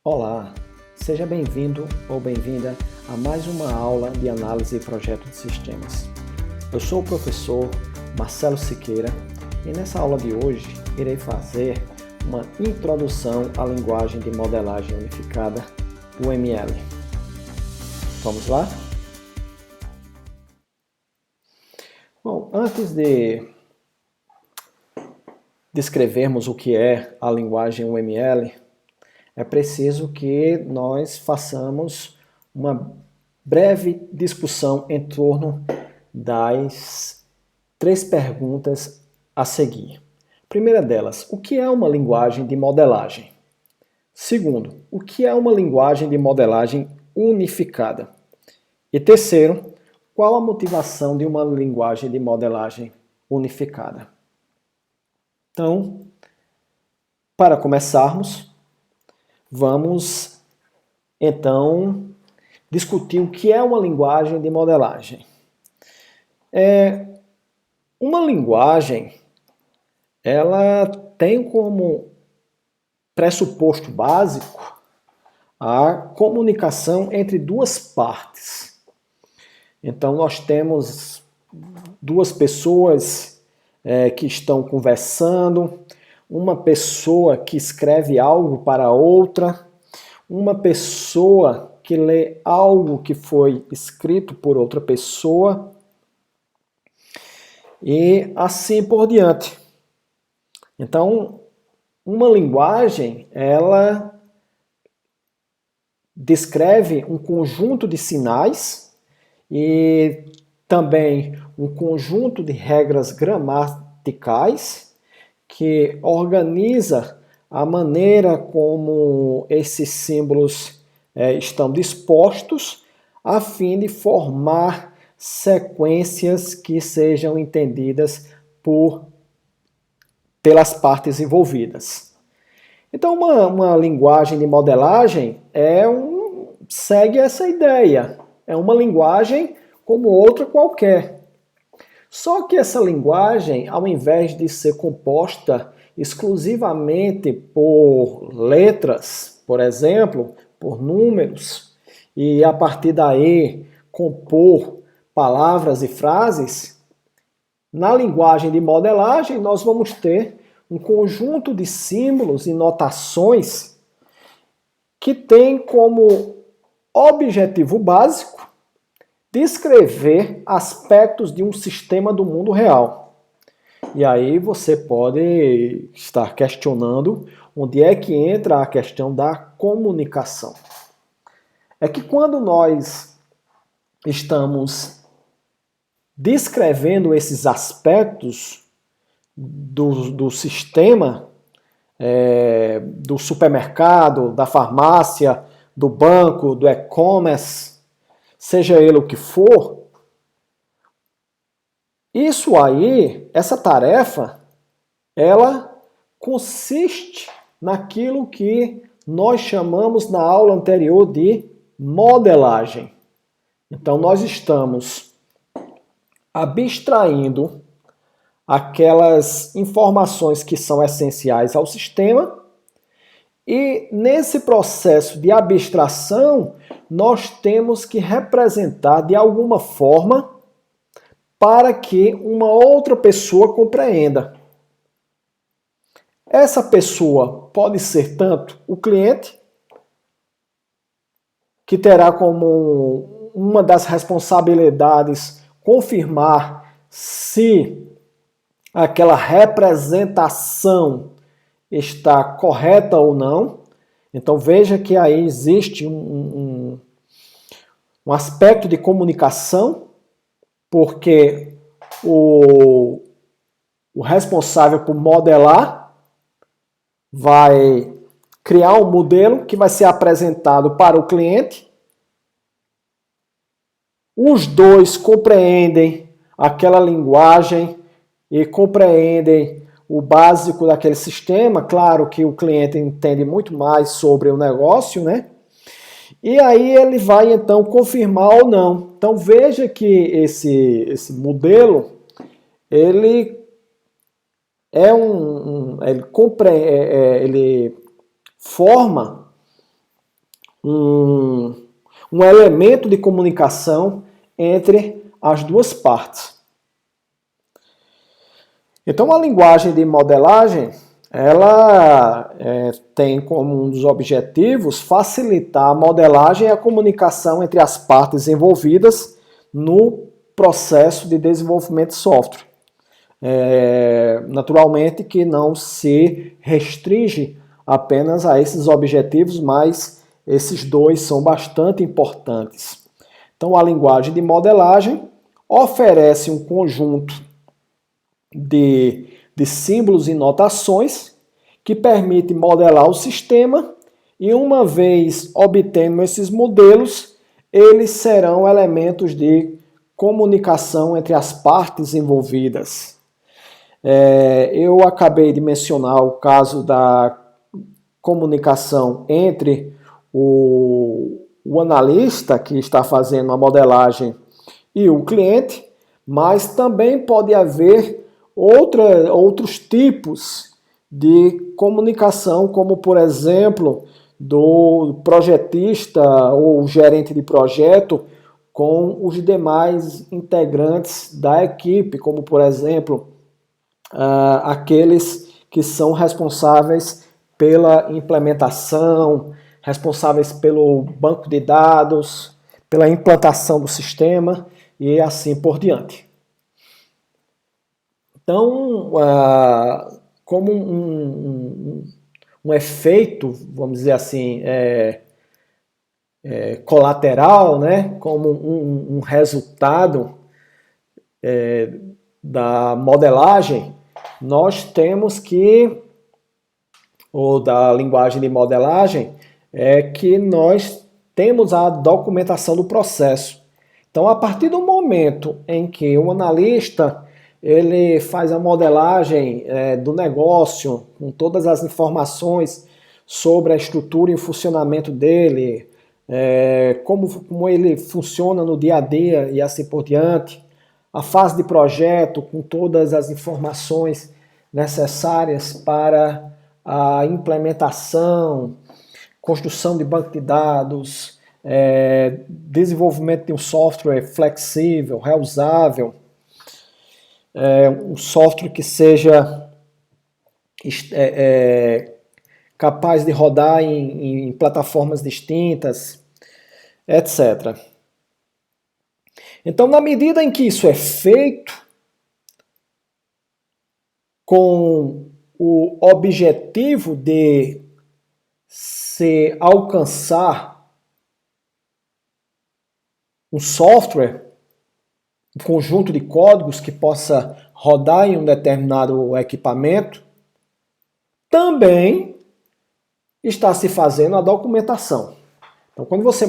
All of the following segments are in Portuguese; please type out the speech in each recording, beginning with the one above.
Olá, seja bem-vindo ou bem-vinda a mais uma aula de análise e projeto de sistemas. Eu sou o professor Marcelo Siqueira e nessa aula de hoje irei fazer uma introdução à linguagem de modelagem unificada, UML. Vamos lá? Bom, antes de descrevermos o que é a linguagem UML, é preciso que nós façamos uma breve discussão em torno das três perguntas a seguir. Primeira delas, o que é uma linguagem de modelagem? Segundo, o que é uma linguagem de modelagem unificada? E terceiro, qual a motivação de uma linguagem de modelagem unificada? Então, para começarmos, vamos então discutir o que é uma linguagem de modelagem. Uma linguagem, ela tem como pressuposto básico a comunicação entre duas partes. Então nós temos duas pessoas que estão conversando, uma pessoa que escreve algo para outra, uma pessoa que lê algo que foi escrito por outra pessoa e assim por diante. Então, uma linguagem, ela descreve um conjunto de sinais e também um conjunto de regras gramaticais que organiza a maneira como esses símbolos estão dispostos a fim de formar sequências que sejam entendidas pelas partes envolvidas. Então, uma linguagem de modelagem segue essa ideia. É uma linguagem como outra qualquer. Só que essa linguagem, ao invés de ser composta exclusivamente por letras, por exemplo, por números, e a partir daí compor palavras e frases, na linguagem de modelagem nós vamos ter um conjunto de símbolos e notações que tem como objetivo básico descrever aspectos de um sistema do mundo real. E aí você pode estar questionando onde é que entra a questão da comunicação. É que quando nós estamos descrevendo esses aspectos do sistema, do supermercado, da farmácia, do banco, do e-commerce, seja ele o que for, isso aí, essa tarefa, ela consiste naquilo que nós chamamos na aula anterior de modelagem. Então nós estamos abstraindo aquelas informações que são essenciais ao sistema e nesse processo de abstração nós temos que representar de alguma forma para que uma outra pessoa compreenda. Essa pessoa pode ser tanto o cliente, que terá como uma das responsabilidades confirmar se aquela representação está correta ou não. Então veja que aí existe um aspecto de comunicação, porque o responsável por modelar vai criar um modelo que vai ser apresentado para o cliente. Os dois compreendem aquela linguagem e compreendem o básico daquele sistema. Claro que o cliente entende muito mais sobre o negócio, né? E aí ele vai então confirmar ou não. Então veja que esse modelo, ele ele forma um, um elemento de comunicação entre as duas partes. Então, a linguagem de modelagem, ela tem como um dos objetivos facilitar a modelagem e a comunicação entre as partes envolvidas no processo de desenvolvimento de software. Naturalmente que não se restringe apenas a esses objetivos, mas esses dois são bastante importantes. Então, a linguagem de modelagem oferece um conjunto de símbolos e notações que permite modelar o sistema e, uma vez obtendo esses modelos, eles serão elementos de comunicação entre as partes envolvidas. Eu acabei de mencionar o caso da comunicação entre o analista que está fazendo a modelagem e o cliente, mas também pode haver outros tipos de comunicação, como por exemplo do projetista ou gerente de projeto com os demais integrantes da equipe, como por exemplo aqueles que são responsáveis pela implementação, responsáveis pelo banco de dados, pela implantação do sistema e assim por diante. Então, como um efeito, vamos dizer assim, colateral, né? Como um resultado da modelagem, nós temos que, ou da linguagem de modelagem, que nós temos a documentação do processo. Então, a partir do momento em que o analista ele faz a modelagem do negócio, com todas as informações sobre a estrutura e o funcionamento dele, como ele funciona no dia a dia e assim por diante, a fase de projeto com todas as informações necessárias para a implementação, construção de banco de dados, desenvolvimento de um software flexível, reusável, um software que seja capaz de rodar em plataformas distintas, etc. Então, na medida em que isso é feito com o objetivo de se alcançar um software, um conjunto de códigos que possa rodar em um determinado equipamento, também está se fazendo a documentação. Então, quando você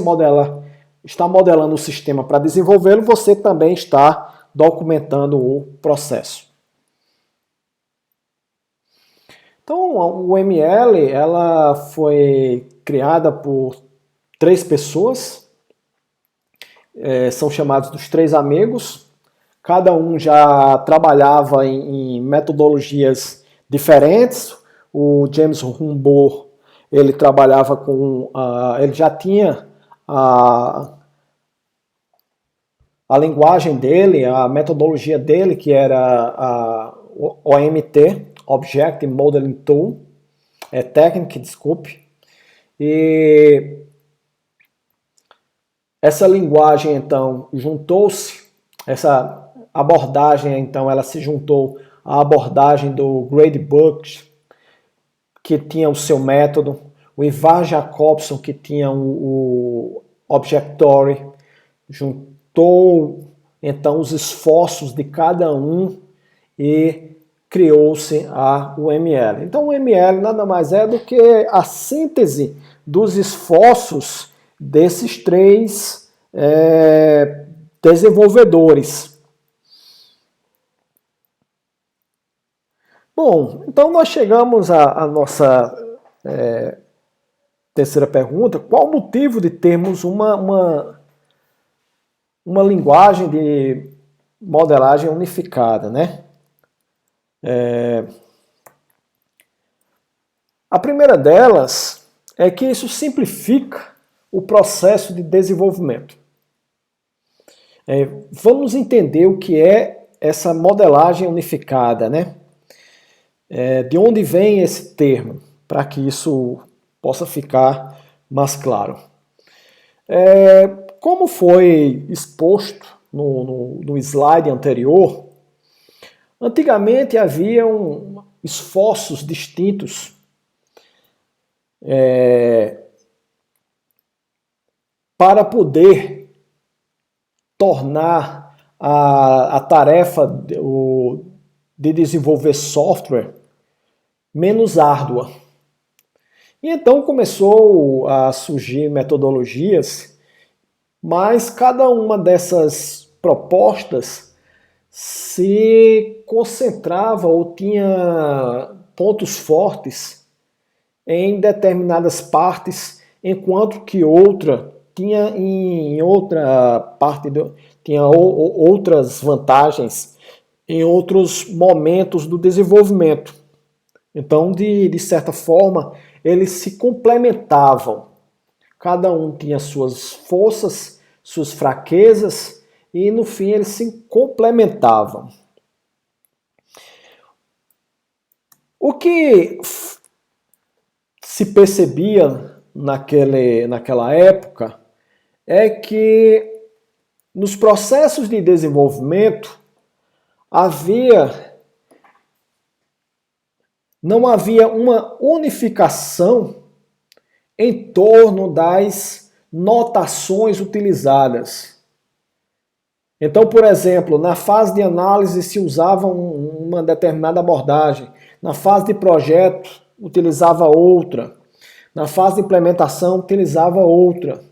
está modelando o sistema para desenvolvê-lo, você também está documentando o processo. Então, o ML ela foi criada por 3 pessoas, são chamados dos 3 amigos, cada um já trabalhava em metodologias diferentes. O James Humboldt, ele trabalhava ele já tinha a linguagem dele, a metodologia dele, que era a OMT, Object Modeling Tool, técnica, desculpe. E essa linguagem, então, essa abordagem, então, ela se juntou à abordagem do Gradebook, que tinha o seu método, o Ivar Jacobson, que tinha o Objectory, juntou, então, os esforços de cada um e criou-se a UML. Então, o ML nada mais é do que a síntese dos esforços desses 3 desenvolvedores. Bom, então nós chegamos à nossa terceira pergunta. Qual o motivo de termos uma linguagem de modelagem unificada, né? A primeira delas é que isso simplifica o processo de desenvolvimento. Vamos entender o que é essa modelagem unificada, né? De onde vem esse termo, para que isso possa ficar mais claro. Como foi exposto no slide anterior, antigamente haviam esforços distintos para poder tornar a tarefa de desenvolver software menos árdua. E então começou a surgir metodologias, mas cada uma dessas propostas se concentrava ou tinha pontos fortes em determinadas partes, enquanto que outra tinha em outra parte, tinha outras vantagens em outros momentos do desenvolvimento. Então, de certa forma, eles se complementavam. Cada um tinha suas forças, suas fraquezas, e no fim eles se complementavam. O que se percebia naquela época é que nos processos de desenvolvimento não havia uma unificação em torno das notações utilizadas. Então, por exemplo, na fase de análise se usava uma determinada abordagem, na fase de projeto utilizava outra, na fase de implementação utilizava outra.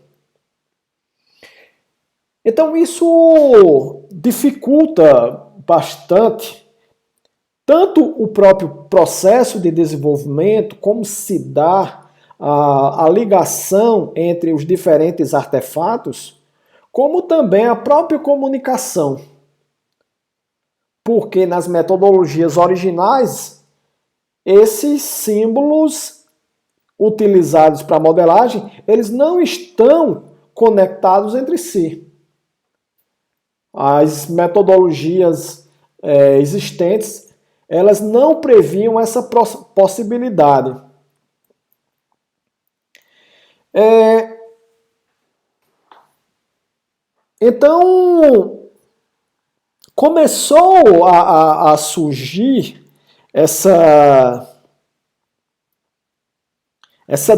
Então isso dificulta bastante tanto o próprio processo de desenvolvimento, como se dá a ligação entre os diferentes artefatos, como também a própria comunicação. Porque nas metodologias originais, esses símbolos utilizados para modelagem, eles não estão conectados entre si. As metodologias existentes, elas não previam essa possibilidade. Então, começou a surgir essa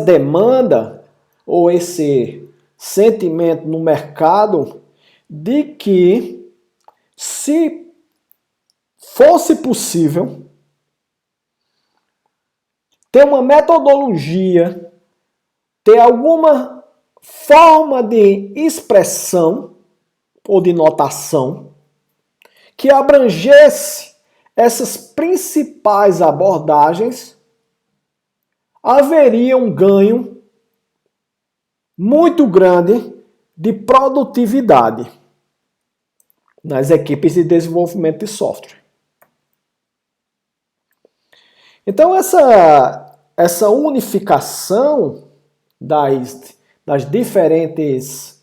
demanda ou esse sentimento no mercado de que, se fosse possível ter uma metodologia, ter alguma forma de expressão ou de notação que abrangesse essas principais abordagens, haveria um ganho muito grande de produtividade nas equipes de desenvolvimento de software. Então essa unificação das diferentes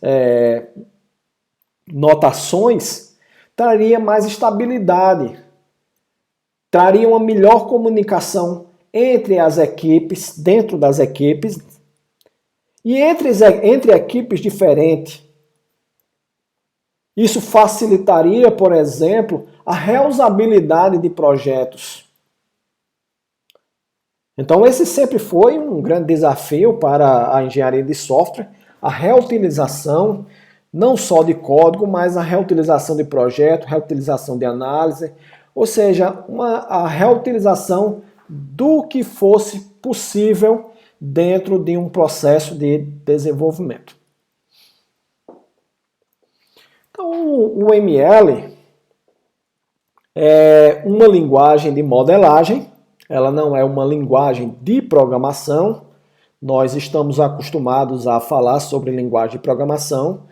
notações traria mais estabilidade, traria uma melhor comunicação entre as equipes, dentro das equipes, e entre equipes diferentes. Isso facilitaria, por exemplo, a reusabilidade de projetos. Então esse sempre foi um grande desafio para a engenharia de software, a reutilização não só de código, mas a reutilização de projeto, reutilização de análise, ou seja, a reutilização do que fosse possível dentro de um processo de desenvolvimento. Então, o ML é uma linguagem de modelagem, ela não é uma linguagem de programação. Nós estamos acostumados a falar sobre linguagem de programação,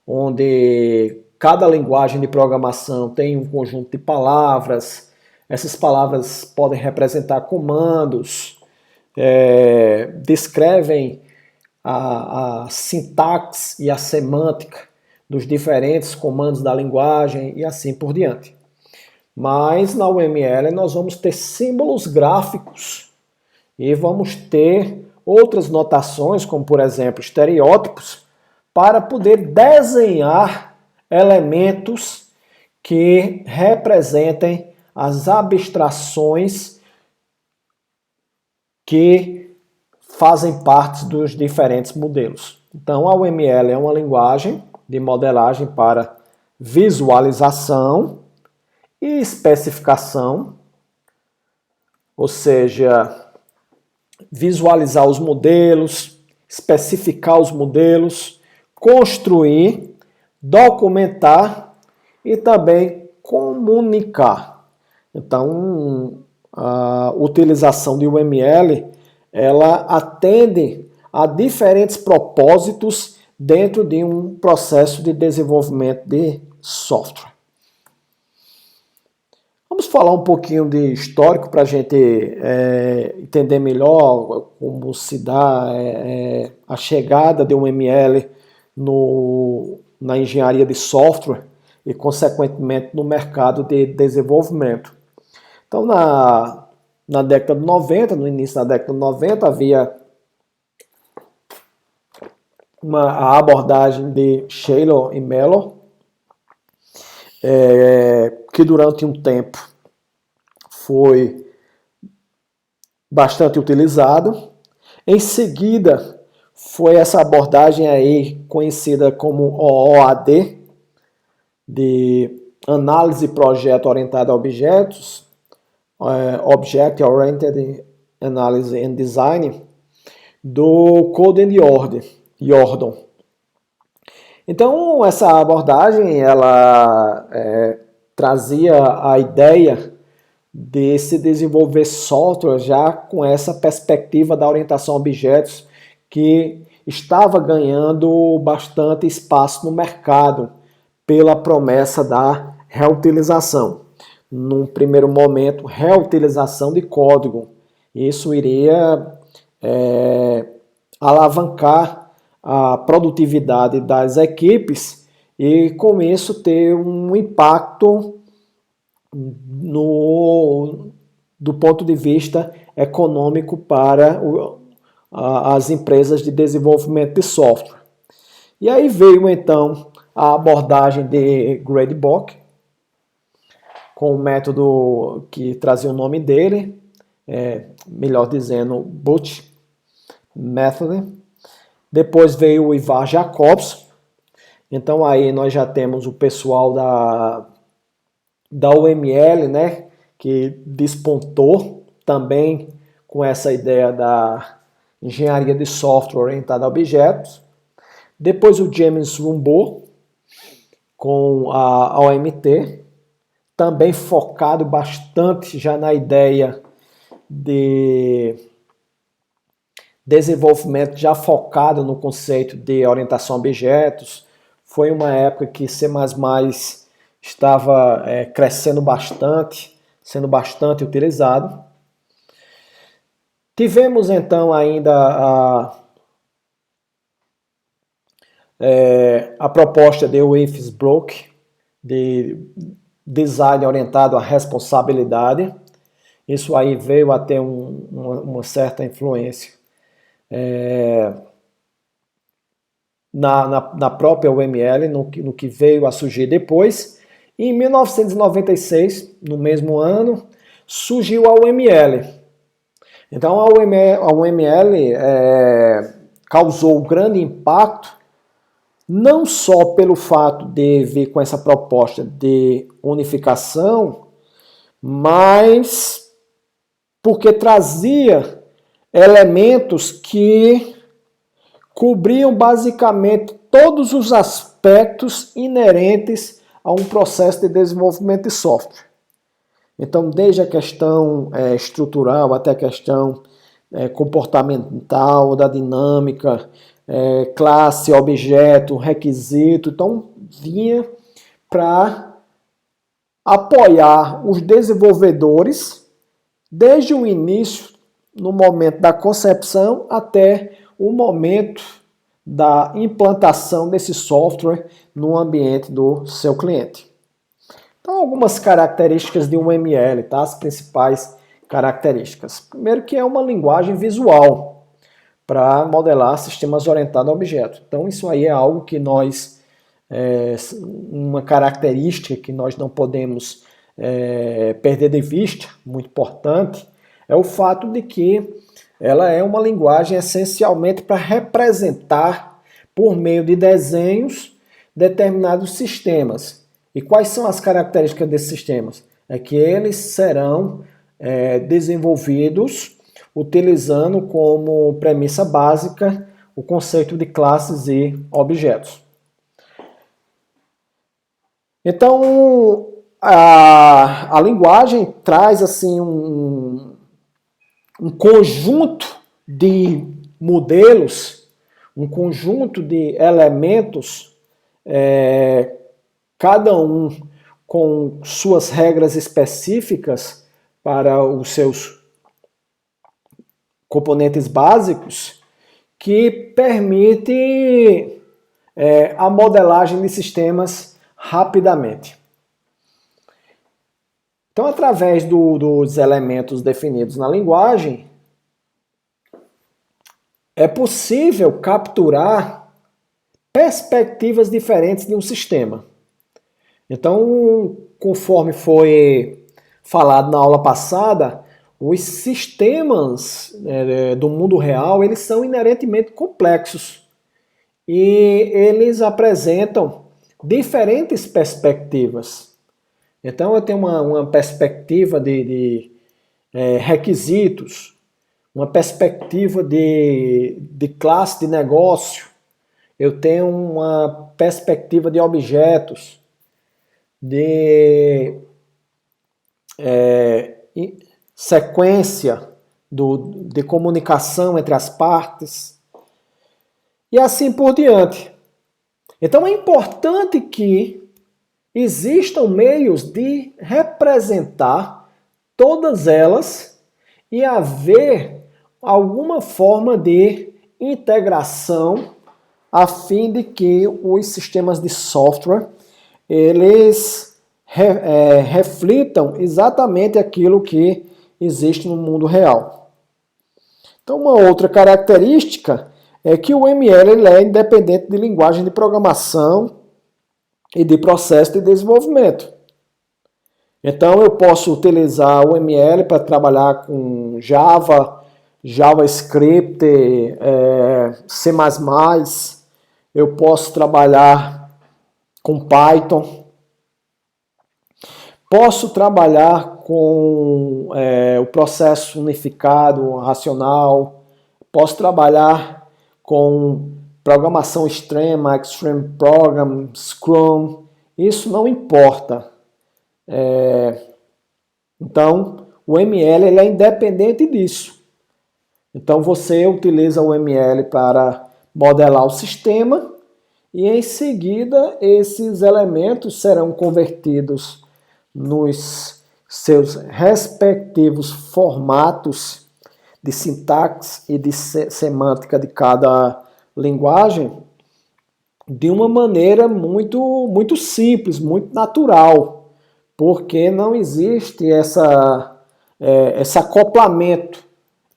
onde cada linguagem de programação tem um conjunto de palavras. Essas palavras podem representar comandos, descrevem a sintaxe e a semântica dos diferentes comandos da linguagem e assim por diante. Mas na UML nós vamos ter símbolos gráficos e vamos ter outras notações, como por exemplo estereótipos, para poder desenhar elementos que representem as abstrações que fazem parte dos diferentes modelos. Então a UML é uma linguagem de modelagem para visualização e especificação, ou seja, visualizar os modelos, especificar os modelos, construir, documentar e também comunicar. Então, a utilização de UML, ela atende a diferentes propósitos dentro de um processo de desenvolvimento de software. Vamos falar um pouquinho de histórico para a gente entender melhor como se dá a chegada de UML na engenharia de software e, consequentemente, no mercado de desenvolvimento. Então, na década de 90, no início da década de 90, havia a abordagem de Shaylor e Mellor, que durante um tempo foi bastante utilizado. Em seguida, foi essa abordagem aí conhecida como OOAD, de Análise Projeto Orientada a Objetos, Object Oriented Analysis and Design, do Coden Yordon. Então, essa abordagem, ela trazia a ideia de se desenvolver software já com essa perspectiva da orientação a objetos que estava ganhando bastante espaço no mercado pela promessa da reutilização. Num primeiro momento, reutilização de código. Isso iria alavancar a produtividade das equipes e, com isso, ter um impacto do ponto de vista econômico para as empresas de desenvolvimento de software. E aí veio, então, a abordagem de Gradebook, com o método que trazia o nome dele, melhor dizendo, Boot Method. Depois veio o Ivar Jacobson. Então aí nós já temos o pessoal da UML, né, que despontou também com essa ideia da engenharia de software orientada a objetos. Depois o James Rumbaugh com a OMT, também focado bastante já na ideia de desenvolvimento já focado no conceito de orientação a objetos. Foi uma época que C++ estava crescendo bastante, sendo bastante utilizado. Tivemos então ainda a proposta de Wavesbrook, de design orientado à responsabilidade. Isso aí veio a ter uma certa influência na própria UML, no que veio a surgir depois. E em 1996, no mesmo ano, surgiu a UML. Então a UML causou um grande impacto, não só pelo fato de vir com essa proposta de unificação, mas porque trazia elementos que cobriam basicamente todos os aspectos inerentes a um processo de desenvolvimento de software. Então, desde a questão estrutural até a questão comportamental, da dinâmica, classe, objeto, requisito. Então, vinha para apoiar os desenvolvedores desde o início, no momento da concepção, até o momento da implantação desse software no ambiente do seu cliente. Então, algumas características de um ML, tá? As principais características. Primeiro que é uma linguagem visual para modelar sistemas orientados a objetos. Então, isso aí é algo que nós, uma característica que nós não podemos perder de vista, muito importante, é o fato de que ela é uma linguagem essencialmente para representar, por meio de desenhos, determinados sistemas. E quais são as características desses sistemas? É que eles serão desenvolvidos utilizando como premissa básica o conceito de classes e objetos. Então, a linguagem traz assim um conjunto de modelos, um conjunto de elementos, cada um com suas regras específicas para os seus componentes básicos, que permite a modelagem de sistemas rapidamente. Então, através dos elementos definidos na linguagem, é possível capturar perspectivas diferentes de um sistema. Então, conforme foi falado na aula passada, os sistemas do mundo real, eles são inerentemente complexos e eles apresentam diferentes perspectivas. Então, eu tenho uma perspectiva de requisitos, uma perspectiva de classe de negócio, eu tenho uma perspectiva de objetos, de sequência de comunicação entre as partes, e assim por diante. Então, é importante que existam meios de representar todas elas e haver alguma forma de integração a fim de que os sistemas de software eles reflitam exatamente aquilo que existe no mundo real. Então, uma outra característica é que o ML ele é independente de linguagem de programação e de processo de desenvolvimento. Então, eu posso utilizar o ML para trabalhar com Java, JavaScript, C++, eu posso trabalhar com Python, posso trabalhar com o processo unificado, racional, posso trabalhar com programação extrema, Extreme Program, Scrum, isso não importa. Então, o ML ele é independente disso. Então, você utiliza o ML para modelar o sistema e, em seguida, esses elementos serão convertidos nos seus respectivos formatos de sintaxe e de semântica de cada linguagem de uma maneira muito simples, muito natural, porque não existe esse acoplamento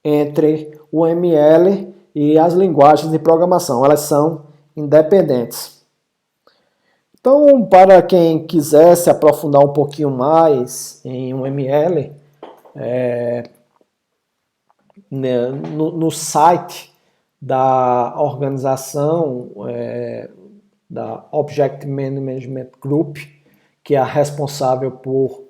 entre o ML e as linguagens de programação, elas são independentes. Então, para quem quiser se aprofundar um pouquinho mais em um ML, no site da organização da Object Management Group, que é a responsável por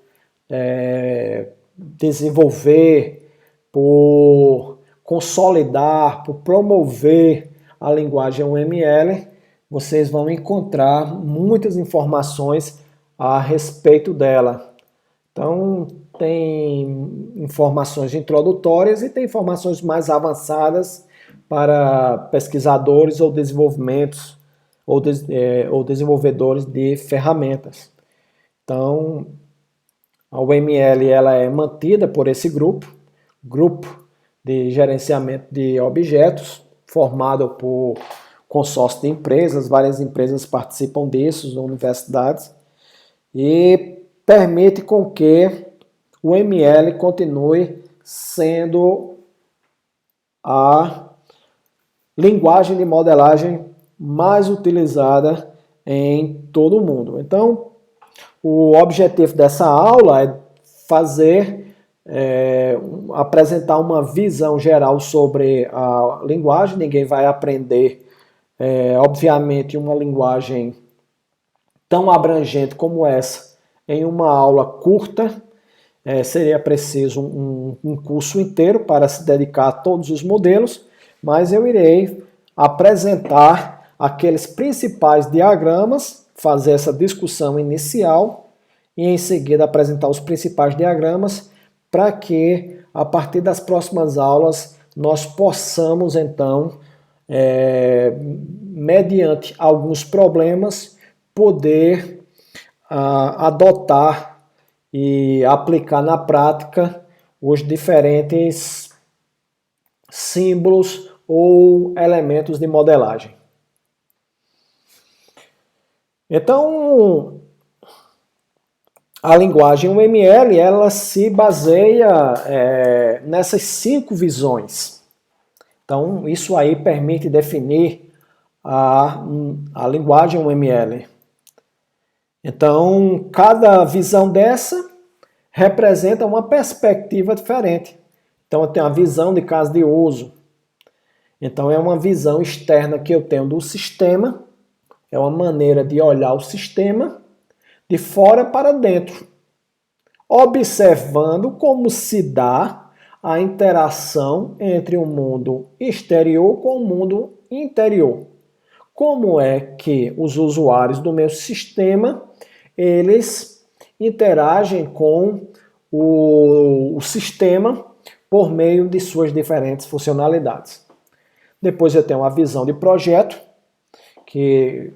desenvolver, por consolidar, por promover a linguagem UML, vocês vão encontrar muitas informações a respeito dela. Então, tem informações introdutórias e tem informações mais avançadas para pesquisadores ou desenvolvedores de ferramentas. Então, a UML ela é mantida por esse grupo de gerenciamento de objetos, formado por consórcio de empresas, várias empresas participam disso, universidades, e permite com que o ML continue sendo a linguagem de modelagem mais utilizada em todo o mundo. Então, o objetivo dessa aula é apresentar uma visão geral sobre a linguagem. Ninguém vai aprender, obviamente, uma linguagem tão abrangente como essa em uma aula curta. Seria preciso um curso inteiro para se dedicar a todos os modelos, mas eu irei apresentar aqueles principais diagramas, fazer essa discussão inicial e em seguida apresentar os principais diagramas para que a partir das próximas aulas nós possamos então, mediante alguns problemas, poder adotar e aplicar na prática os diferentes símbolos ou elementos de modelagem. Então, a linguagem UML, ela se baseia nessas 5 visões. Então, isso aí permite definir a linguagem UML. Então, cada visão dessa representa uma perspectiva diferente. Então, eu tenho a visão de caso de uso. Então, é uma visão externa que eu tenho do sistema, é uma maneira de olhar o sistema de fora para dentro, observando como se dá a interação entre o mundo exterior com o mundo interior. Como é que os usuários do meu sistema eles interagem com o sistema por meio de suas diferentes funcionalidades. Depois eu tenho a visão de projeto, que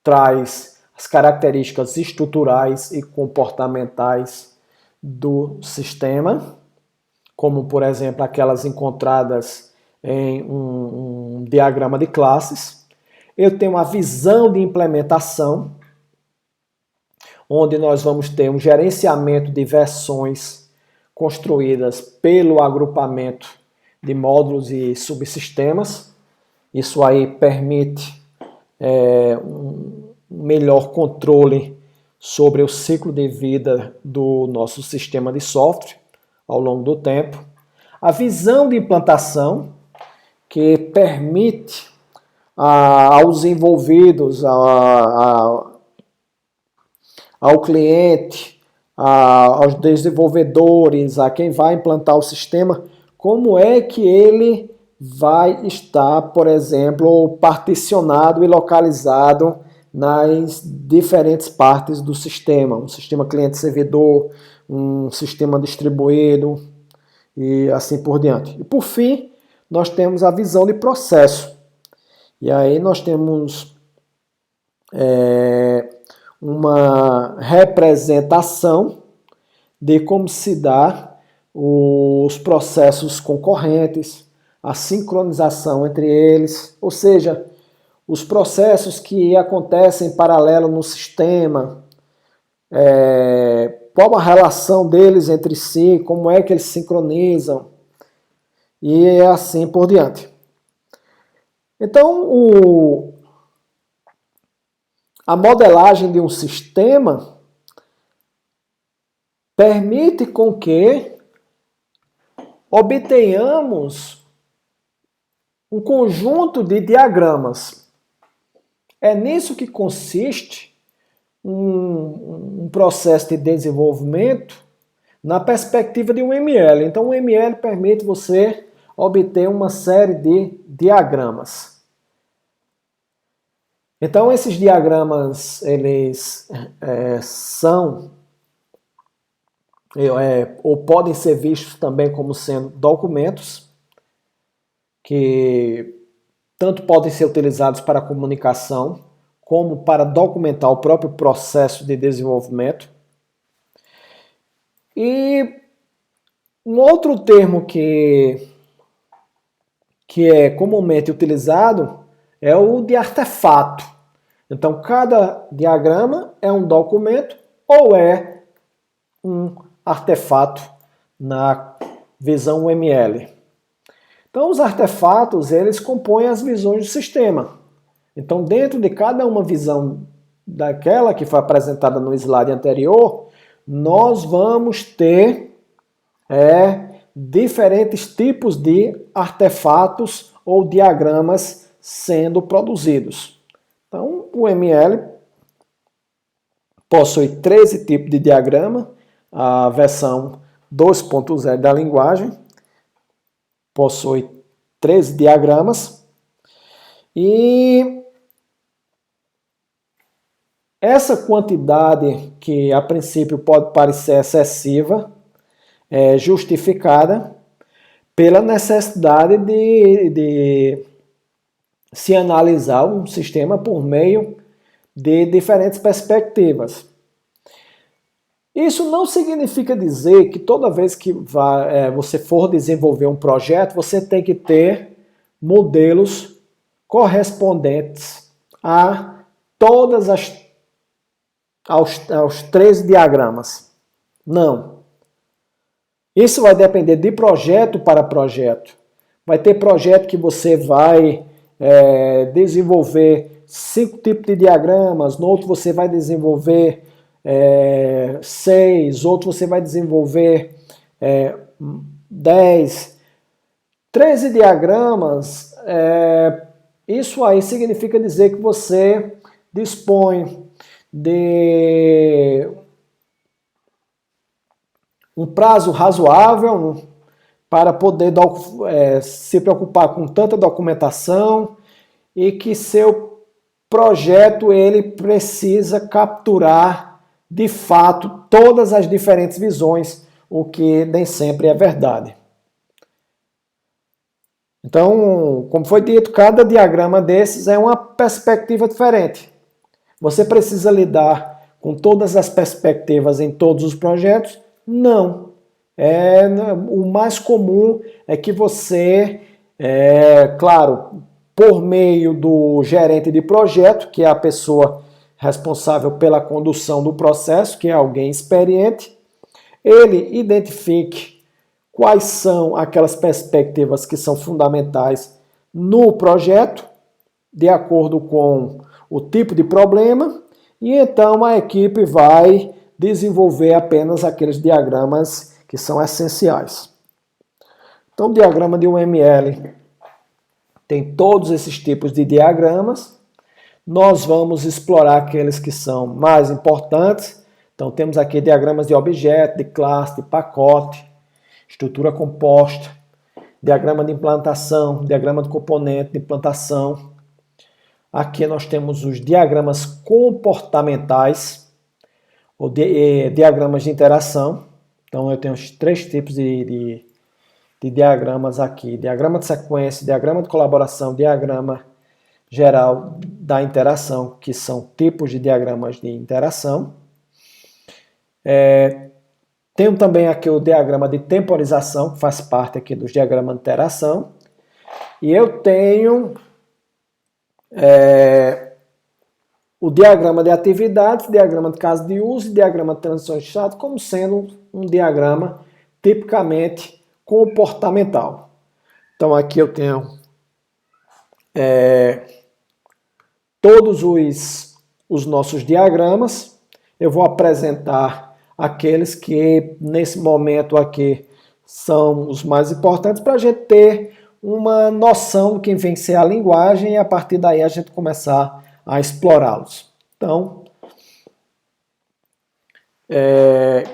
traz as características estruturais e comportamentais do sistema, como, por exemplo, aquelas encontradas em um diagrama de classes. Eu tenho a visão de implementação, onde nós vamos ter um gerenciamento de versões construídas pelo agrupamento de módulos e subsistemas. Isso aí permite um melhor controle sobre o ciclo de vida do nosso sistema de software ao longo do tempo. A visão de implantação, que permite aos envolvidos, ao cliente, aos desenvolvedores, a quem vai implantar o sistema, como é que ele vai estar, por exemplo, particionado e localizado nas diferentes partes do sistema. Um sistema cliente-servidor, um sistema distribuído e assim por diante. E por fim, nós temos a visão de processo. E aí nós temos uma representação de como se dá os processos concorrentes, a sincronização entre eles, ou seja, os processos que acontecem em paralelo no sistema, qual a relação deles entre si, como é que eles sincronizam, e assim por diante. Então, a modelagem de um sistema permite com que obtenhamos um conjunto de diagramas. É nisso que consiste um processo de desenvolvimento na perspectiva de um ML. Então, o ML permite você obter uma série de diagramas. Então, esses diagramas, eles são ou podem ser vistos também como sendo documentos que tanto podem ser utilizados para comunicação como para documentar o próprio processo de desenvolvimento. E um outro termo que que é comumente utilizado é o de artefato. Então, cada diagrama é um documento ou é um artefato na visão UML. Então, os artefatos, eles compõem as visões do sistema. Então, dentro de cada uma visão daquela que foi apresentada no slide anterior, nós vamos ter diferentes tipos de artefatos ou diagramas sendo produzidos. Então, o ML possui 13 tipos de diagrama, a versão 2.0 da linguagem possui 13 diagramas, e essa quantidade, que a princípio pode parecer excessiva, é justificada pela necessidade de se analisar um sistema por meio de diferentes perspectivas. Isso não significa dizer que toda vez que você for desenvolver um projeto, você tem que ter modelos correspondentes a todas aos 13 diagramas. Não. Isso vai depender de projeto para projeto. Vai ter projeto que você vai desenvolver 5 tipos de diagramas, no outro você vai desenvolver 6, outro você vai desenvolver 10, 13 diagramas. Isso aí significa dizer que você dispõe de um prazo razoável para poder se preocupar com tanta documentação, e que seu projeto ele precisa capturar de fato todas as diferentes visões, o que nem sempre é verdade. Então, como foi dito, cada diagrama desses é uma perspectiva diferente. Você precisa lidar com todas as perspectivas em todos os projetos? Não. O mais comum é que você, claro, por meio do gerente de projeto, que é a pessoa responsável pela condução do processo, que é alguém experiente, ele identifique quais são aquelas perspectivas que são fundamentais no projeto, de acordo com o tipo de problema, e então a equipe vai desenvolver apenas aqueles diagramas que são essenciais. Então, o diagrama de UML tem todos esses tipos de diagramas. Nós vamos explorar aqueles que são mais importantes. Então, temos aqui diagramas de objeto, de classe, de pacote, estrutura composta, diagrama de implantação, diagrama de componente de implantação. Aqui nós temos os diagramas comportamentais, ou diagramas de interação. Então, eu tenho os 3 tipos de diagramas aqui: diagrama de sequência, diagrama de colaboração, diagrama geral da interação, que são tipos de diagramas de interação. Tenho também aqui o diagrama de temporização, que faz parte aqui dos diagramas de interação. E eu tenho o diagrama de atividades, diagrama de caso de uso e diagrama de transições de estado como sendo um diagrama tipicamente comportamental. Então aqui eu tenho todos os nossos diagramas. Eu vou apresentar aqueles que nesse momento aqui são os mais importantes para a gente ter uma noção do que vem ser a linguagem e a partir daí a gente começar a explorá-los. Então,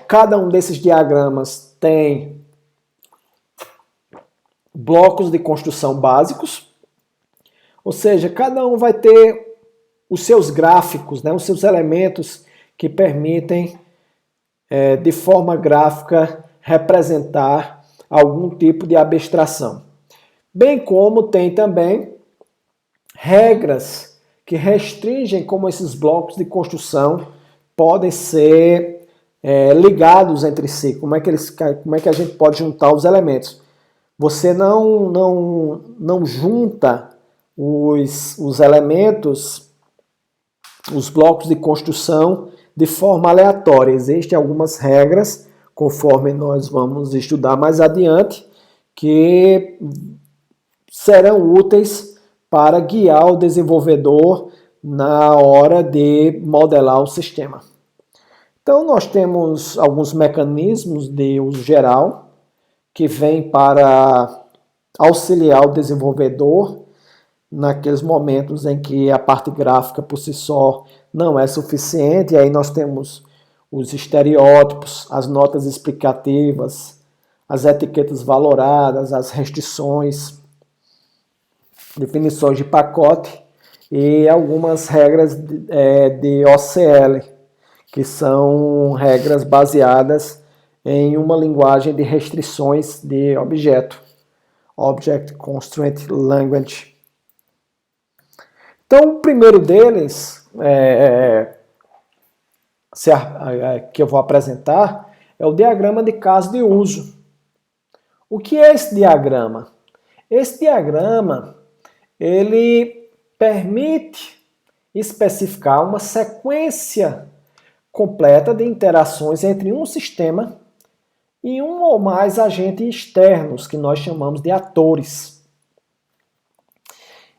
cada um desses diagramas tem blocos de construção básicos, ou seja, cada um vai ter os seus gráficos, né, os seus elementos que permitem, de forma gráfica, representar algum tipo de abstração. Bem como tem também regras que restringem como esses blocos de construção podem ser ligados entre si, como é que a gente pode juntar os elementos. Você não junta os elementos, os blocos de construção de forma aleatória. Existem algumas regras, conforme nós vamos estudar mais adiante, que serão úteis para guiar o desenvolvedor na hora de modelar o sistema. Então, nós temos alguns mecanismos de uso geral que vêm para auxiliar o desenvolvedor naqueles momentos em que a parte gráfica por si só não é suficiente. E aí nós temos os estereótipos, as notas explicativas, as etiquetas valoradas, as restrições, definições de pacote e algumas regras de OCL, que são regras baseadas em uma linguagem de restrições de objeto, Object Constraint Language. Então, o primeiro deles, que eu vou apresentar, é o diagrama de caso de uso. O que é esse diagrama? Esse diagrama, ele permite especificar uma sequência completa de interações entre um sistema e um ou mais agentes externos, que nós chamamos de atores.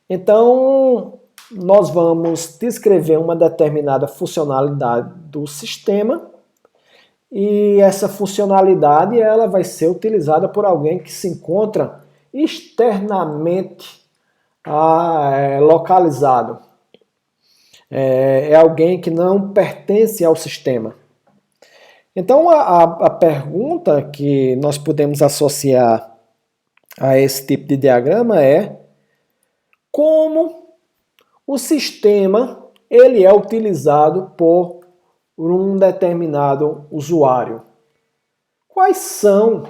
Então, nós vamos descrever uma determinada funcionalidade do sistema e essa funcionalidade ela vai ser utilizada por alguém que se encontra externamente localizado. É alguém que não pertence ao sistema. Então, a pergunta que nós podemos associar a esse tipo de diagrama é: como o sistema ele é utilizado por um determinado usuário? Quais são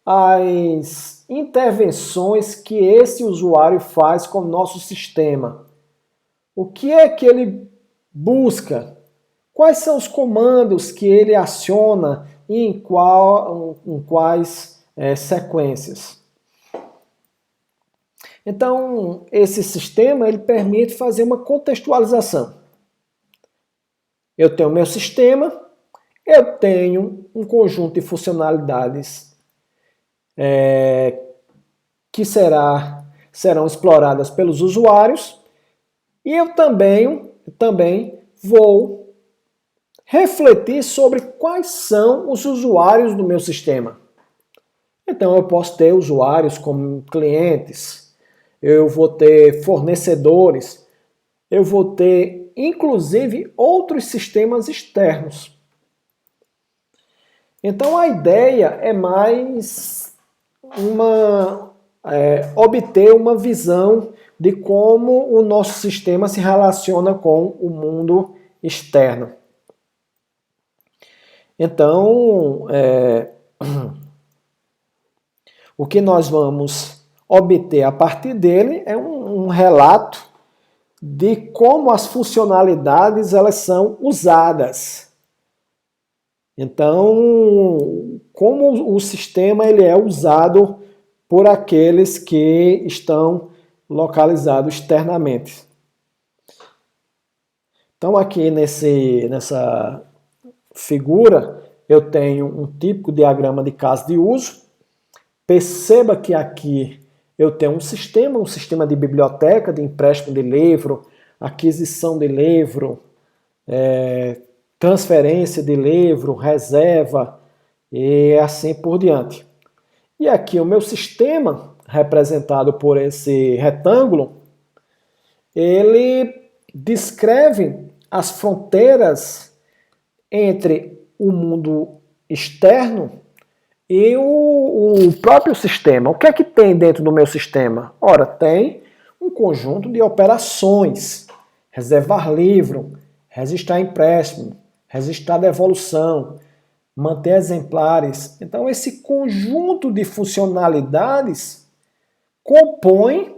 as intervenções que esse usuário faz com o nosso sistema? O que é que ele busca? Quais são os comandos que ele aciona e em quais sequências? Então, esse sistema ele permite fazer uma contextualização. Eu tenho meu sistema, eu tenho um conjunto de funcionalidades que serão exploradas pelos usuários e eu também vou refletir sobre quais são os usuários do meu sistema. Então, eu posso ter usuários como clientes, eu vou ter fornecedores, eu vou ter, inclusive, outros sistemas externos. Então, a ideia é mais obter uma visão de como o nosso sistema se relaciona com o mundo externo. Então, o que nós vamos obter a partir dele é um relato de como as funcionalidades elas são usadas. Então, como o sistema ele é usado por aqueles que estão localizados externamente. Então, aqui nessa figura, eu tenho um típico diagrama de caso de uso. Perceba que aqui eu tenho um sistema de biblioteca, de empréstimo de livro, aquisição de livro, transferência de livro, reserva e assim por diante. E aqui o meu sistema, representado por esse retângulo, ele descreve as fronteiras entre o mundo externo e o próprio sistema. O que é que tem dentro do meu sistema? Ora, tem um conjunto de operações: reservar livro, registrar empréstimo, registrar devolução, manter exemplares. Então, esse conjunto de funcionalidades compõe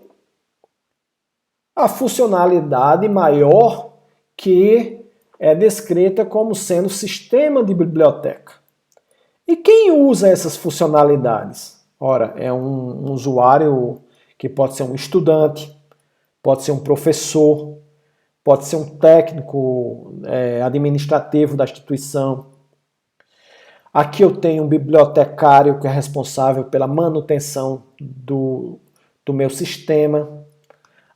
a funcionalidade maior que é descrita como sendo sistema de biblioteca. E quem usa essas funcionalidades? Ora, é um usuário que pode ser um estudante, pode ser um professor, pode ser um técnico administrativo da instituição. Aqui eu tenho um bibliotecário que é responsável pela manutenção do meu sistema.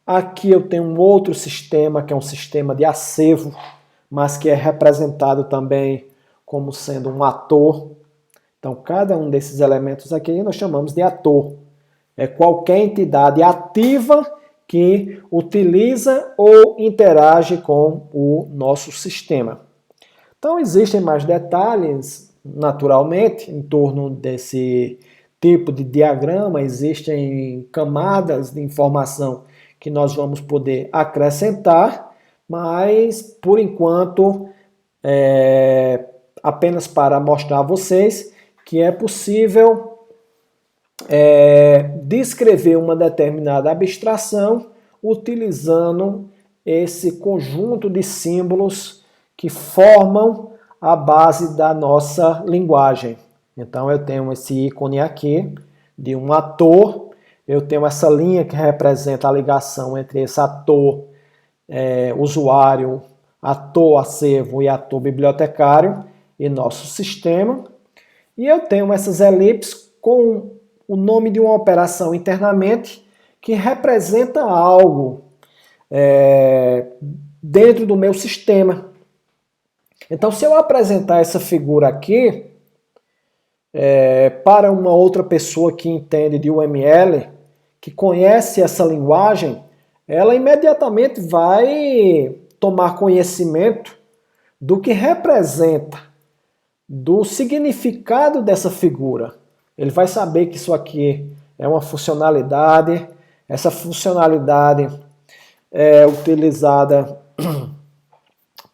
Aqui eu tenho um outro sistema, que é um sistema de acervo, mas que é representado também como sendo um ator. Então, cada um desses elementos aqui nós chamamos de ator. É qualquer entidade ativa que utiliza ou interage com o nosso sistema. Então, existem mais detalhes, naturalmente, em torno desse tipo de diagrama. Existem camadas de informação que nós vamos poder acrescentar, mas, por enquanto, apenas para mostrar a vocês que é possível descrever uma determinada abstração utilizando esse conjunto de símbolos que formam a base da nossa linguagem. Então eu tenho esse ícone aqui de um ator, eu tenho essa linha que representa a ligação entre esse ator usuário, ator acervo e ator bibliotecário e nosso sistema. E eu tenho essas elipses com o nome de uma operação internamente que representa algo dentro do meu sistema. Então, se eu apresentar essa figura aqui para uma outra pessoa que entende de UML, que conhece essa linguagem, ela imediatamente vai tomar conhecimento do que representa, do significado dessa figura. Ele vai saber que isso aqui é uma funcionalidade, essa funcionalidade é utilizada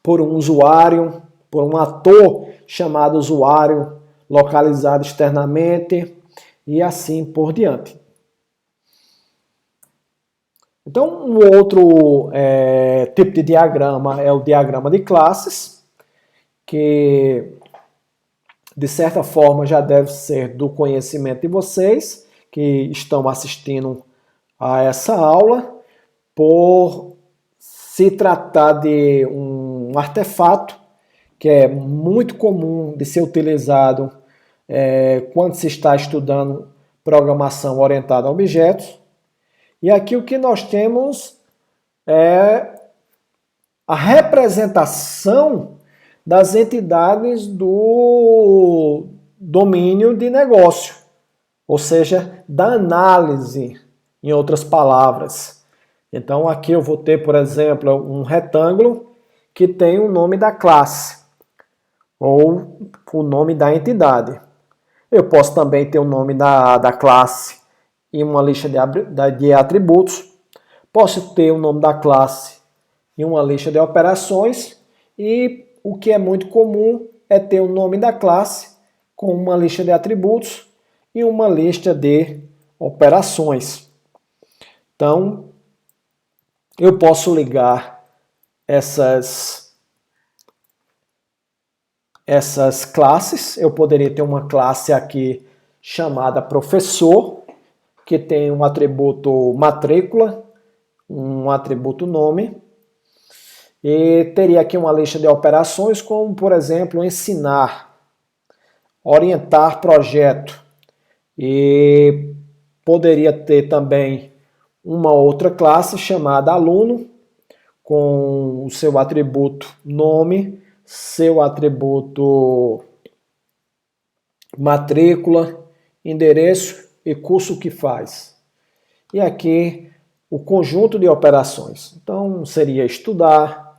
por um usuário, por um ator chamado usuário, localizado externamente e assim por diante. Então, um outro tipo de diagrama é o diagrama de classes, que de certa forma já deve ser do conhecimento de vocês que estão assistindo a essa aula, por se tratar de um artefato que é muito comum de ser utilizado quando se está estudando programação orientada a objetos. E aqui o que nós temos é a representação das entidades do domínio de negócio, ou seja, da análise, em outras palavras. Então aqui eu vou ter, por exemplo, um retângulo que tem o nome da classe, ou o nome da entidade. Eu posso também ter o nome da classe e uma lista de atributos. Posso ter o nome da classe e uma lista de operações. E o que é muito comum é ter o nome da classe com uma lista de atributos e uma lista de operações. Então, eu posso ligar essas classes. Eu poderia ter uma classe aqui chamada professor, que tem um atributo matrícula, um atributo nome, e teria aqui uma lista de operações como, por exemplo, ensinar, orientar projeto, e poderia ter também uma outra classe chamada aluno, com o seu atributo nome, seu atributo matrícula, endereço e curso que faz. E aqui o conjunto de operações. Então seria estudar,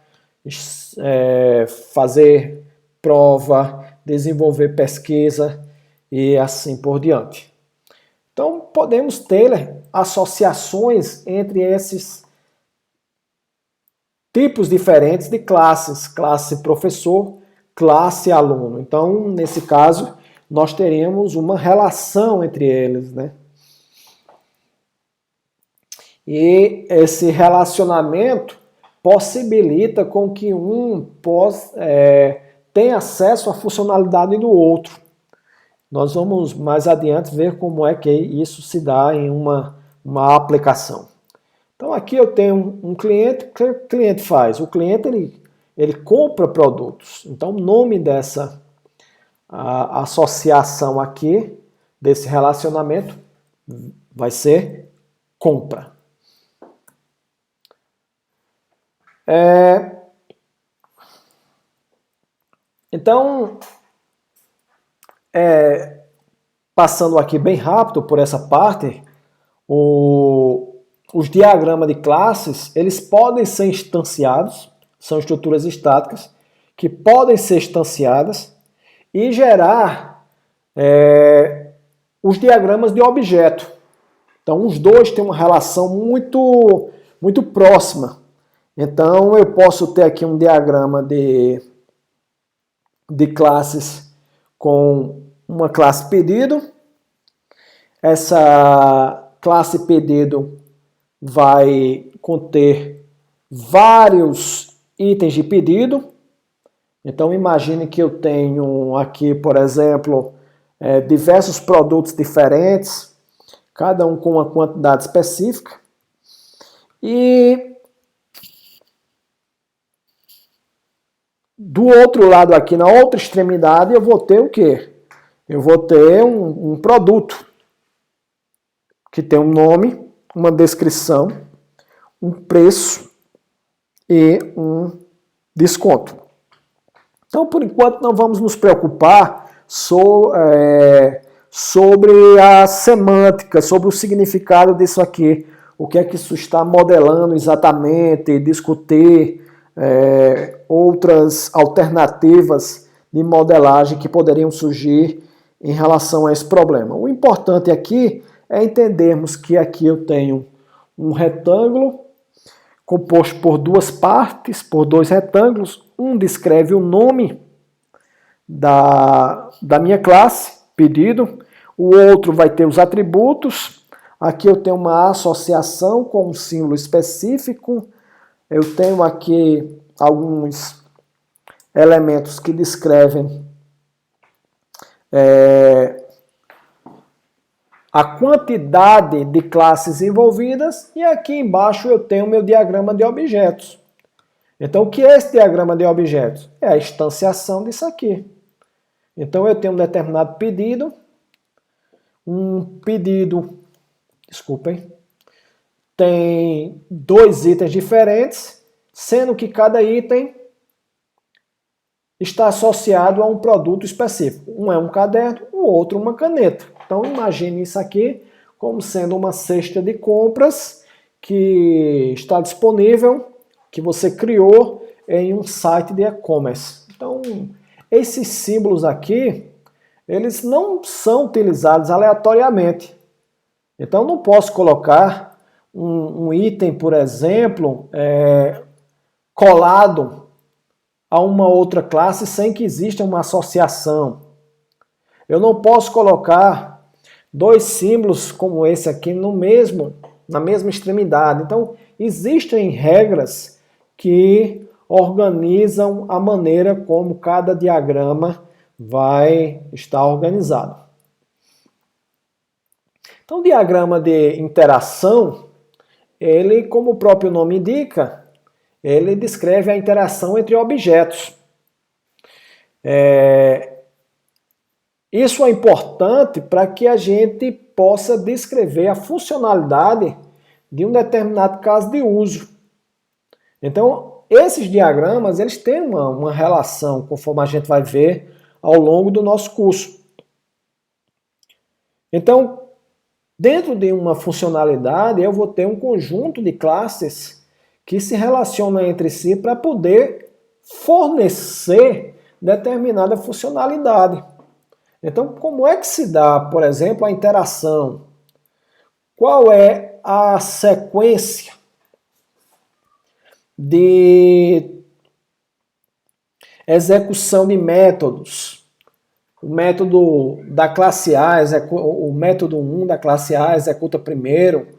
fazer prova, desenvolver pesquisa e assim por diante. Então podemos ter associações entre esses tipos diferentes de classes, classe professor, classe aluno. Então, nesse caso, nós teríamos uma relação entre eles, né? E esse relacionamento possibilita com que um tenha acesso à funcionalidade do outro. Nós vamos mais adiante ver como é que isso se dá em uma aplicação. Então aqui eu tenho um cliente, o que o cliente faz? O cliente ele compra produtos. Então o nome dessa associação aqui, desse relacionamento, vai ser compra. Então, passando aqui bem rápido por essa parte, os diagramas de classes, eles podem ser instanciados, são estruturas estáticas, que podem ser instanciadas e gerar os diagramas de objeto. Então, os dois têm uma relação muito, muito próxima. Então, eu posso ter aqui um diagrama de classes com uma classe pedido. Essa classe pedido vai conter vários itens de pedido. Então, imagine que eu tenho aqui, por exemplo, diversos produtos diferentes, cada um com uma quantidade específica. E do outro lado aqui, na outra extremidade, eu vou ter o quê? Eu vou ter um produto que tem um nome, uma descrição, um preço e um desconto. Então, por enquanto, não vamos nos preocupar sobre a semântica, sobre o significado disso aqui, o que é que isso está modelando exatamente, discutir outras alternativas de modelagem que poderiam surgir em relação a esse problema. O importante aqui é entendermos que aqui eu tenho um retângulo composto por duas partes, por dois retângulos. Um descreve o nome da minha classe, pedido. O outro vai ter os atributos. Aqui eu tenho uma associação com um símbolo específico. Eu tenho aqui alguns elementos que descrevem a quantidade de classes envolvidas, e aqui embaixo eu tenho o meu diagrama de objetos. Então, o que é esse diagrama de objetos? É a instanciação disso aqui. Então, eu tenho um determinado pedido, tem dois itens diferentes, sendo que cada item está associado a um produto específico. Um é um caderno, o outro uma caneta. Então imagine isso aqui como sendo uma cesta de compras que está disponível, que você criou em um site de e-commerce. Então esses símbolos aqui, eles não são utilizados aleatoriamente. Então não posso colocar um item, por exemplo, colado a uma outra classe sem que exista uma associação. Eu não posso colocar dois símbolos como esse aqui na mesma extremidade. Então, existem regras que organizam a maneira como cada diagrama vai estar organizado. Então, o diagrama de interação, ele, como o próprio nome indica, ele descreve a interação entre objetos. Isso é importante para que a gente possa descrever a funcionalidade de um determinado caso de uso. Então, esses diagramas, eles têm uma relação, conforme a gente vai ver ao longo do nosso curso. Então, dentro de uma funcionalidade, eu vou ter um conjunto de classes que se relacionam entre si para poder fornecer determinada funcionalidade. Então, como é que se dá, por exemplo, a interação? Qual é a sequência de execução de métodos? O método da classe A, o método 1 da classe A executa primeiro,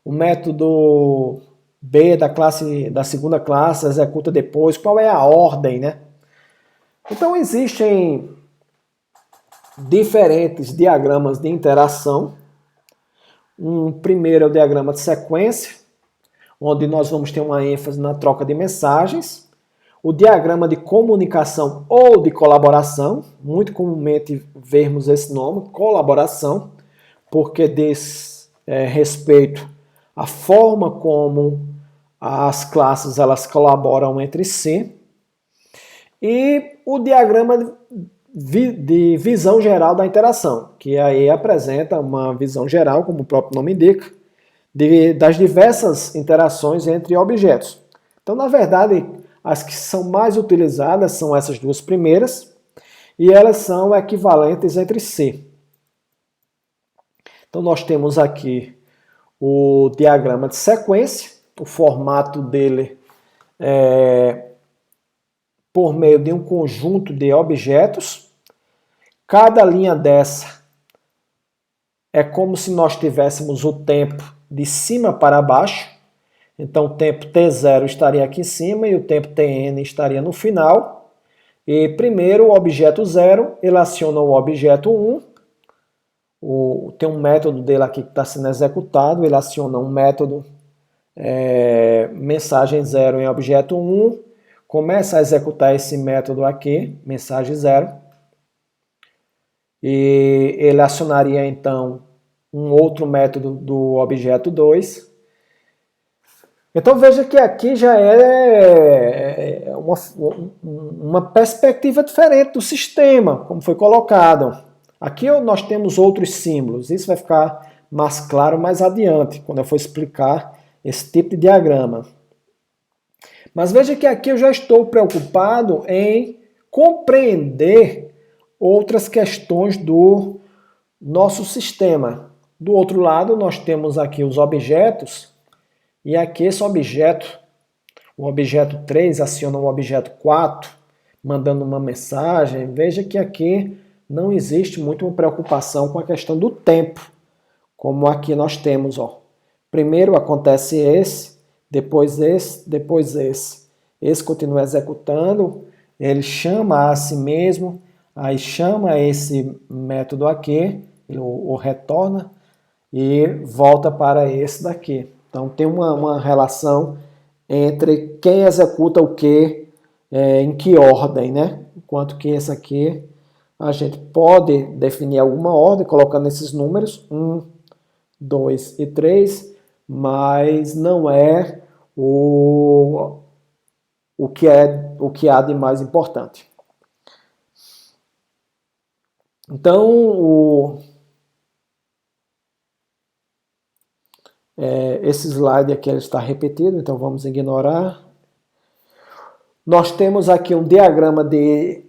o método B da segunda classe executa depois. Qual é a ordem, né? Então existem diferentes diagramas de interação. Um primeiro é o diagrama de sequência, onde nós vamos ter uma ênfase na troca de mensagens. O diagrama de comunicação ou de colaboração, muito comumente vermos esse nome, colaboração, porque diz respeito à forma como as classes elas colaboram entre si. E o diagrama de visão geral da interação, que aí apresenta uma visão geral, como o próprio nome indica, das diversas interações entre objetos. Então, na verdade, as que são mais utilizadas são essas duas primeiras, e elas são equivalentes entre si. Então, nós temos aqui o diagrama de sequência, o formato dele é por meio de um conjunto de objetos. Cada linha dessa é como se nós tivéssemos o tempo de cima para baixo. Então, o tempo t0 estaria aqui em cima e o tempo tn estaria no final. E primeiro, o objeto 0 ele aciona o objeto 1. Tem um método dele aqui que está sendo executado. Ele aciona um método mensagem 0 em objeto 1. Começa a executar esse método aqui, mensagem 0. E ele acionaria então um outro método do objeto 2. Então veja que aqui já é uma perspectiva diferente do sistema, como foi colocado. Aqui nós temos outros símbolos, isso vai ficar mais claro mais adiante, quando eu for explicar esse tipo de diagrama. Mas veja que aqui eu já estou preocupado em compreender outras questões do nosso sistema. Do outro lado, nós temos aqui os objetos, e aqui esse objeto, o objeto 3 aciona o objeto 4, mandando uma mensagem. Veja que aqui não existe muito uma preocupação com a questão do tempo, como aqui nós temos. Primeiro acontece esse, depois esse, depois esse. Esse continua executando, ele chama a si mesmo, aí chama esse método aqui, ele o retorna e volta para esse daqui. Então tem uma relação entre quem executa o que, em que ordem, né? Enquanto que esse aqui a gente pode definir alguma ordem colocando esses números, 1, 2 e 3, mas não é o que há de mais importante. Então, esse slide aqui está repetido, então vamos ignorar. Nós temos aqui um diagrama de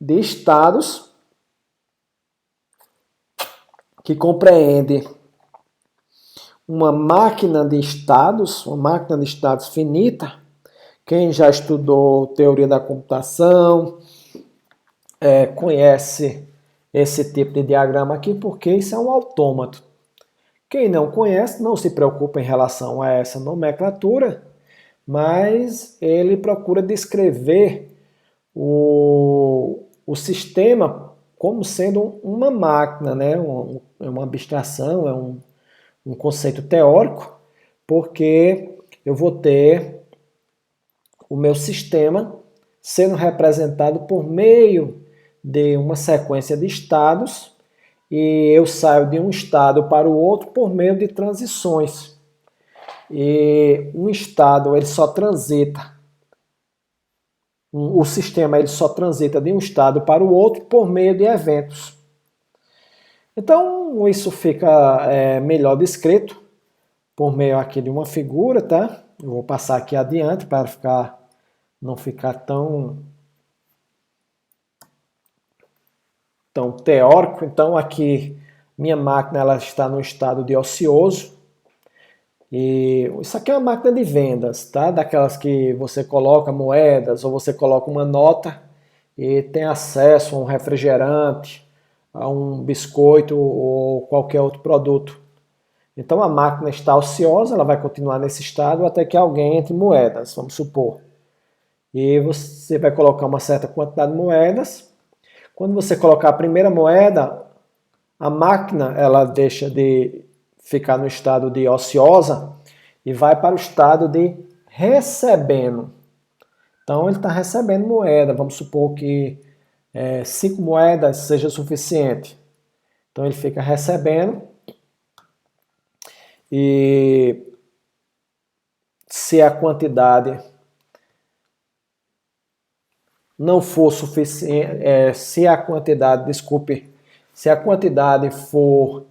estados que compreende uma máquina de estados finita. Quem já estudou teoria da computação conhece esse tipo de diagrama aqui, porque isso é um autômato. Quem não conhece, não se preocupa em relação a essa nomenclatura, mas ele procura descrever o sistema como sendo uma máquina, né? É uma abstração, é um conceito teórico, porque eu vou ter o meu sistema sendo representado por meio de uma sequência de estados, e eu saio de um estado para o outro por meio de transições. E um estado ele só transita, o sistema ele só transita de um estado para o outro por meio de eventos. Então isso fica melhor descrito por meio aqui de uma figura, tá? Eu vou passar aqui adiante para não ficar tão teórico. Então aqui minha máquina ela está no estado de ocioso. E isso aqui é uma máquina de vendas, tá? Daquelas que você coloca moedas ou você coloca uma nota e tem acesso a um refrigerante, a um biscoito ou qualquer outro produto. Então a máquina está ociosa, ela vai continuar nesse estado até que alguém entre moedas, vamos supor. E você vai colocar uma certa quantidade de moedas. Quando você colocar a primeira moeda, a máquina ela deixa de ficar no estado de ociosa e vai para o estado de recebendo. Então ele está recebendo moeda, vamos supor que 5 moedas seja suficiente. Então ele fica recebendo e se a quantidade não for suficiente, se a quantidade for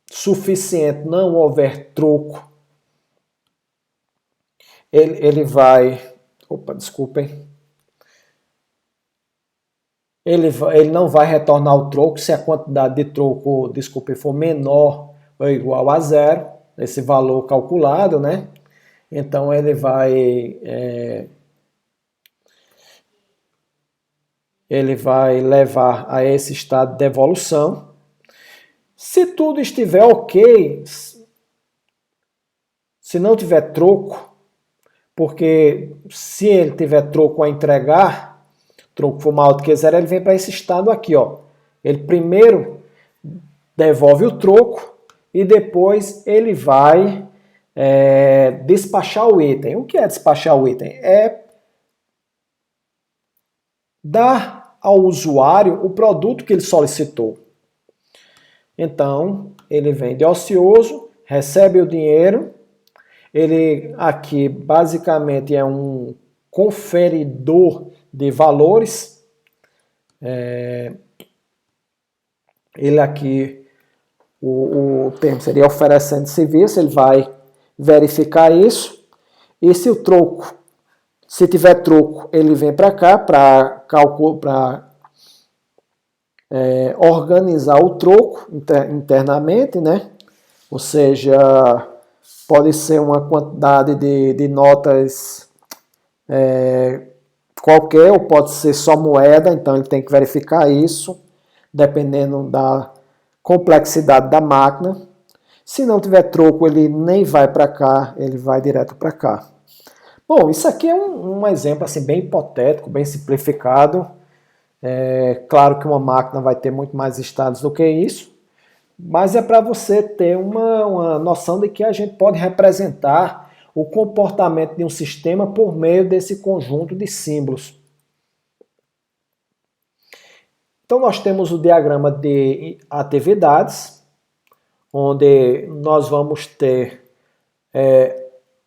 suficiente, não houver troco, ele vai, desculpem, ele não vai retornar o troco se a quantidade de troco, for menor ou igual a zero, esse valor calculado, né? Então ele vai levar a esse estado de evolução. Se tudo estiver ok, se não tiver troco, porque se ele tiver troco a entregar, troco for maior do que zero, ele vem para esse estado aqui, ó. Ele primeiro devolve o troco e depois ele vai despachar o item. O que é despachar o item? É dar ao usuário o produto que ele solicitou. Então, ele vem de ocioso, recebe o dinheiro, ele aqui basicamente é um conferidor de valores. Ele aqui, o termo seria oferecendo serviço, ele vai verificar isso. E se o troco, se tiver troco, ele vem para cá para organizar o troco internamente, né? Ou seja, pode ser uma quantidade de notas qualquer, ou pode ser só moeda, então ele tem que verificar isso, dependendo da complexidade da máquina. Se não tiver troco, ele nem vai para cá, ele vai direto para cá. Bom, isso aqui é um exemplo assim, bem hipotético, bem simplificado. Claro que uma máquina vai ter muito mais estados do que isso, mas é para você ter uma noção de que a gente pode representar o comportamento de um sistema por meio desse conjunto de símbolos. Então nós temos o diagrama de atividades, onde nós vamos ter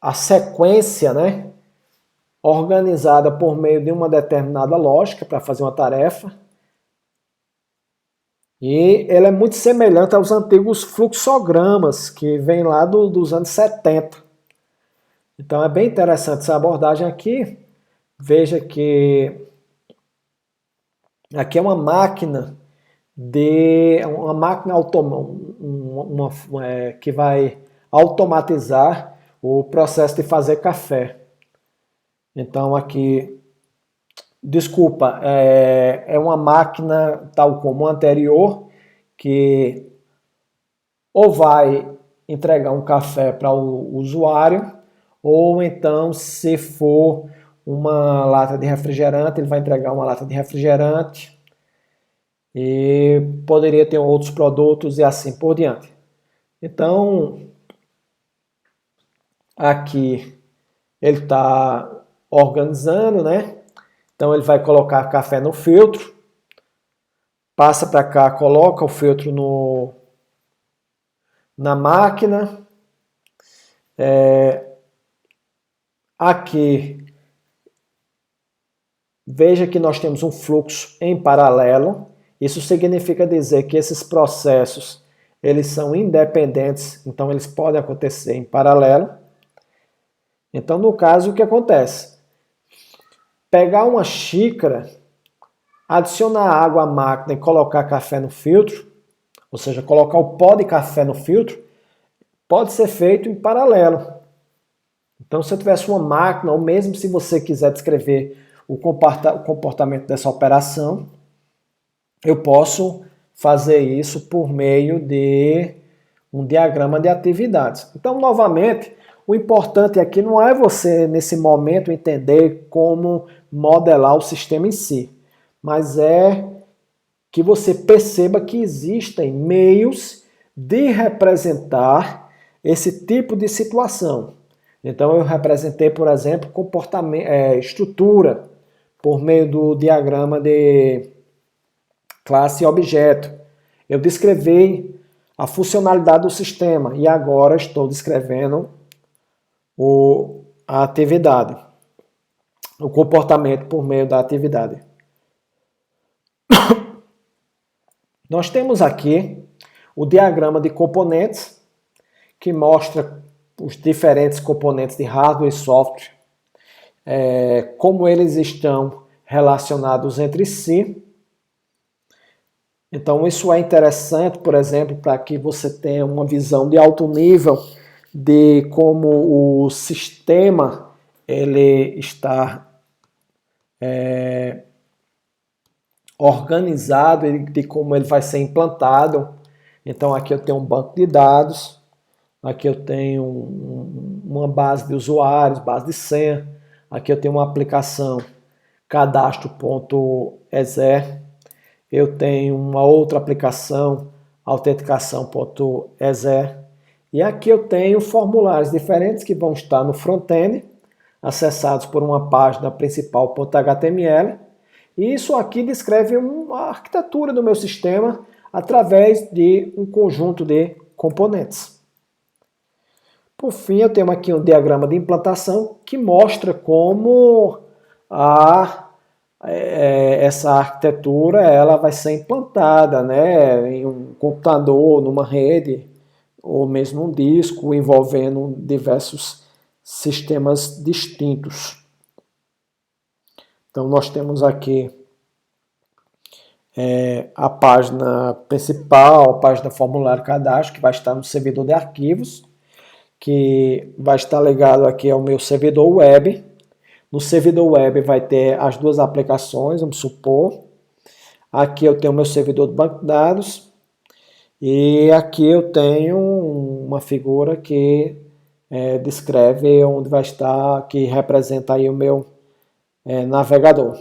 a sequência, né, organizada por meio de uma determinada lógica para fazer uma tarefa. E ela é muito semelhante aos antigos fluxogramas, que vem lá dos anos 70. Então é bem interessante essa abordagem aqui. Veja que aqui é uma máquina que vai automatizar o processo de fazer café. Então aqui, desculpa, é uma máquina tal como a anterior, que ou vai entregar um café para o usuário, ou então, se for uma lata de refrigerante, ele vai entregar uma lata de refrigerante, e poderia ter outros produtos e assim por diante. Então, aqui ele está organizando, né? Então ele vai colocar café no filtro, passa para cá, coloca o filtro na máquina. Aqui, veja que nós temos um fluxo em paralelo. Isso significa dizer que esses processos eles são independentes, então eles podem acontecer em paralelo. Então, no caso, o que acontece? Pegar uma xícara, adicionar água à máquina e colocar café no filtro, ou seja, colocar o pó de café no filtro, pode ser feito em paralelo. Então, se eu tivesse uma máquina, ou mesmo se você quiser descrever o comportamento dessa operação, eu posso fazer isso por meio de um diagrama de atividades. Então, novamente, o importante aqui não é você, nesse momento, entender como modelar o sistema em si, mas é que você perceba que existem meios de representar esse tipo de situação. Então eu representei, por exemplo, comportamento, estrutura por meio do diagrama de classe e objeto. Eu descrevi a funcionalidade do sistema e agora estou descrevendo a atividade, o comportamento por meio da atividade. Nós temos aqui o diagrama de componentes, que mostra os diferentes componentes de hardware e software, como eles estão relacionados entre si. Então isso é interessante, por exemplo, para que você tenha uma visão de alto nível de como o sistema ele está organizado, de como ele vai ser implantado. Então aqui eu tenho um banco de dados, aqui eu tenho uma base de usuários, base de senha, aqui eu tenho uma aplicação cadastro.exe, eu tenho uma outra aplicação autenticação.exe, e aqui eu tenho formulários diferentes que vão estar no front-end, acessados por uma página principal.html, e isso aqui descreve a arquitetura do meu sistema através de um conjunto de componentes. Por fim, eu tenho aqui um diagrama de implantação que mostra como essa arquitetura ela vai ser implantada, né, em um computador, numa rede, ou mesmo um disco, envolvendo diversos sistemas distintos. Então nós temos aqui a página principal, a página formulário cadastro, que vai estar no servidor de arquivos, que vai estar ligado aqui ao meu servidor web. No servidor web vai ter as duas aplicações, vamos supor. Aqui eu tenho o meu servidor de banco de dados. E aqui eu tenho uma figura que descreve onde vai estar, que representa aí o meu navegador.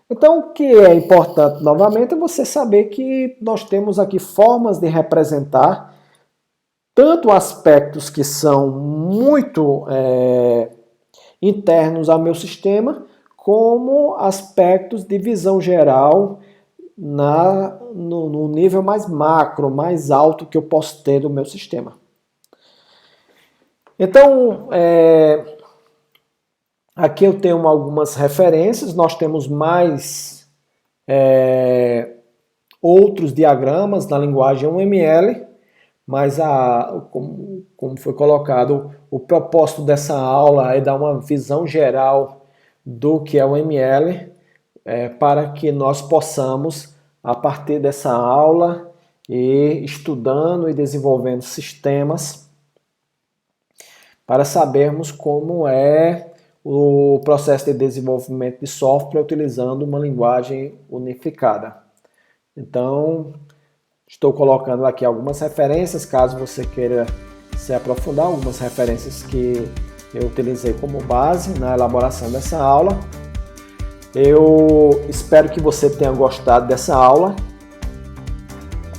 Então o que é importante novamente é você saber que nós temos aqui formas de representar tanto aspectos que são muito internos ao meu sistema, como aspectos de visão geral no nível mais macro, mais alto que eu posso ter do meu sistema. Então, aqui eu tenho algumas referências, nós temos mais outros diagramas na linguagem UML, mas como foi colocado, o propósito dessa aula é dar uma visão geral do que é o UML, para que nós possamos, a partir dessa aula, ir estudando e desenvolvendo sistemas para sabermos como é o processo de desenvolvimento de software utilizando uma linguagem unificada. Então, estou colocando aqui algumas referências, caso você queira se aprofundar, algumas referências que eu utilizei como base na elaboração dessa aula. Eu espero que você tenha gostado dessa aula.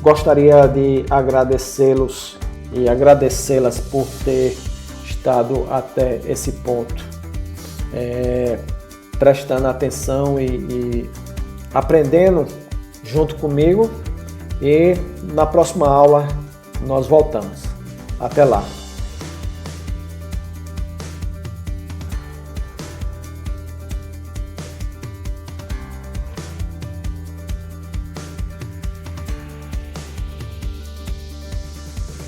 Gostaria de agradecê-los e agradecê-las por ter estado até esse ponto, prestando atenção e aprendendo junto comigo. E na próxima aula nós voltamos. Até lá!